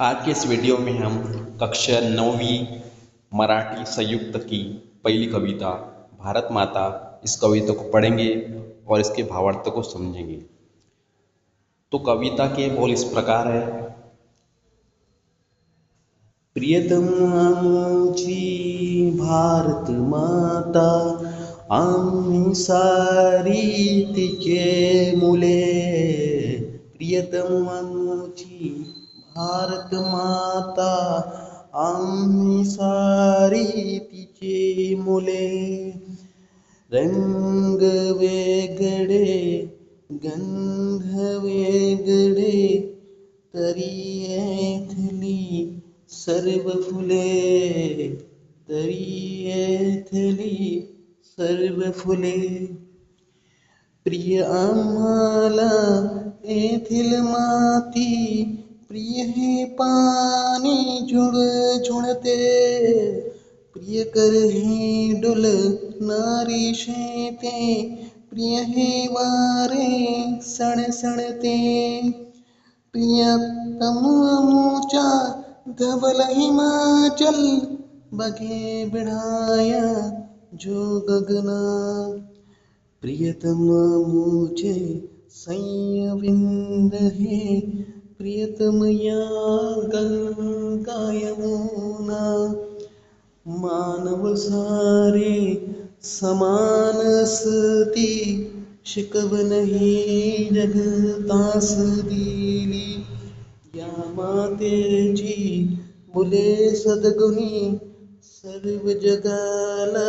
आज के इस वीडियो में हम कक्षा 9वीं मराठी संयुक्त की पहली कविता भारत माता इस कविता को पढ़ेंगे और इसके भावार्थ को समझेंगे। तो कविता के बोल इस प्रकार है। प्रियतमा मुझी भारत माता, आम्ही सारी तिचे मुले। प्रियतमा मुझी भारत माता, आम्ही सारी तिचे मुले। रंग वेगळे गंध वेगळे, तरी येथली सर्व फुले, तरी येथली सर्व फुले। प्रिय आम्हाला येथील माती, प्रिय हे पाणी झुळझुळते। प्रिय कर हे डुल नारी शेते, प्रिय हे वारे सणसणते। प्रियतम आमुच्या धवल हिमाचल, बघे बिढाया जो गगना। प्रियतम मुझे सैयविंद है, प्रियतम या गंगा यमुना। मानव सारे समान असती, शिकवण ही जगतास दिली। या मातेची मुले सद्गुणी, सर्व जगाला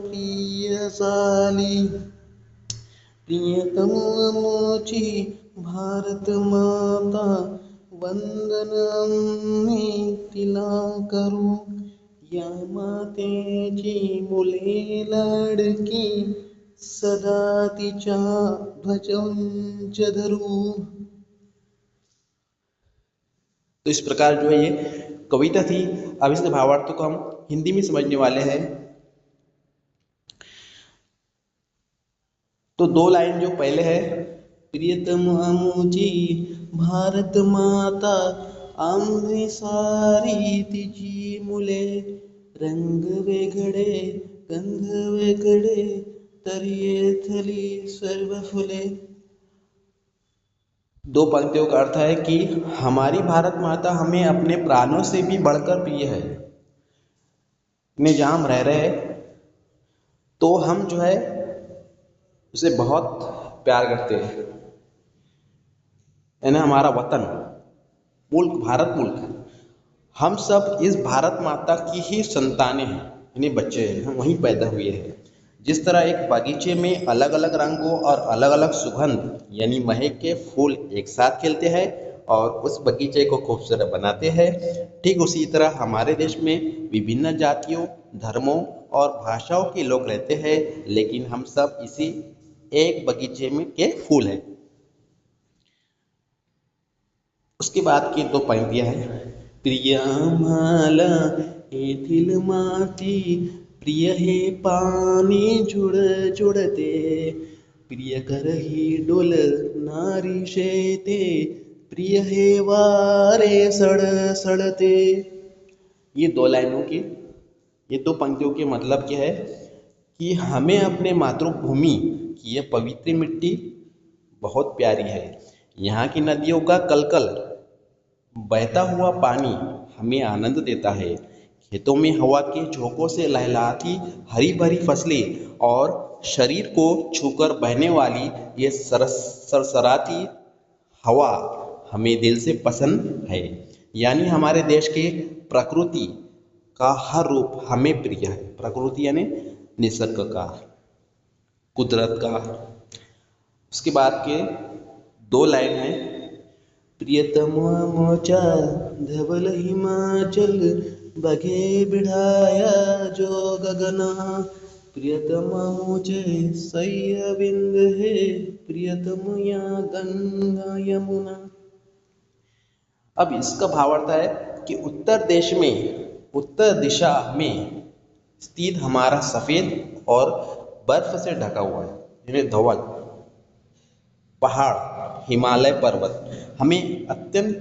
प्रिय झाली। प्रियतम आमुची भारत माता, वंदन आम्ही तिला करू। या मातेची मुले लाडकी, सदा तिच्या ध्वज धरू। तो इस प्रकार जो है ये कविता थी। अब इसके भावार्थ को हम हिंदी में समझने वाले हैं। तो दो लाइन जो पहले है, प्रियतम आमुची भारत माता, आम्ही सारी तिची मुले। रंग वेगळे गंध वेगळे, तरी येथली सर्व फुले। दो पंक्तियों का अर्थ है कि हमारी भारत माता हमें अपने प्राणों से भी बढ़कर प्रिय है। में जहाँ हम रह रहे हैं तो हम जो है उसे बहुत प्यार करते हैं। यानी हमारा वतन मुल्क, भारत मुल्क, हम सब इस भारत माता की ही संतानें हैं, यानी बच्चे हैं, हम वहीं पैदा हुए हैं। जिस तरह एक बगीचे में अलग अलग रंगों और अलग अलग सुगंध यानी महक के फूल एक साथ खिलते हैं और उस बगीचे को खूबसूरत बनाते हैं, ठीक उसी तरह हमारे देश में विभिन्न जातियों, धर्मों और भाषाओं के लोग रहते हैं, लेकिन हम सब इसी एक बगीचे में के फूल हैं। उसके बाद की दो पंक्तियां हैं। प्रिय आम्हाला येथील माती, प्रिय हे पाणी झुळझुळते। प्रिय कर ही डोल नारी शेते, प्रिय हे वारे सळसळते। ये दो लाइनों की, ये दो पंक्तियों के मतलब क्या है कि हमें अपने मातृभूमि की ये पवित्र मिट्टी बहुत प्यारी है। यहाँ की नदियों का कलकल, बहता हुआ पानी हमें आनंद देता है। खेतों में हवा के झोंकों से लहलहाती हरी भरी फसलें और शरीर को छूकर बहने वाली ये सरसराती हवा हमें दिल से पसंद है। यानी हमारे देश के प्रकृति का हर रूप हमें प्रिय है। प्रकृति यानी निसर्ग का, कुदरत का। उसके बाद के दो लाइन है। प्रियतम आमुच्या धवल हिमाचल, बघे बिढाया जो गगना। प्रियतम आमुचे सैयविंद है, प्रियतम या गंगा यमुना। अब इसका भावार्थ है कि उत्तर देश में, उत्तर दिशा में स्थित हमारा सफेद और बर्फ से ढका हुआ है, यानी धवल पहाड़, हिमालय पर्वत हमें अत्यंत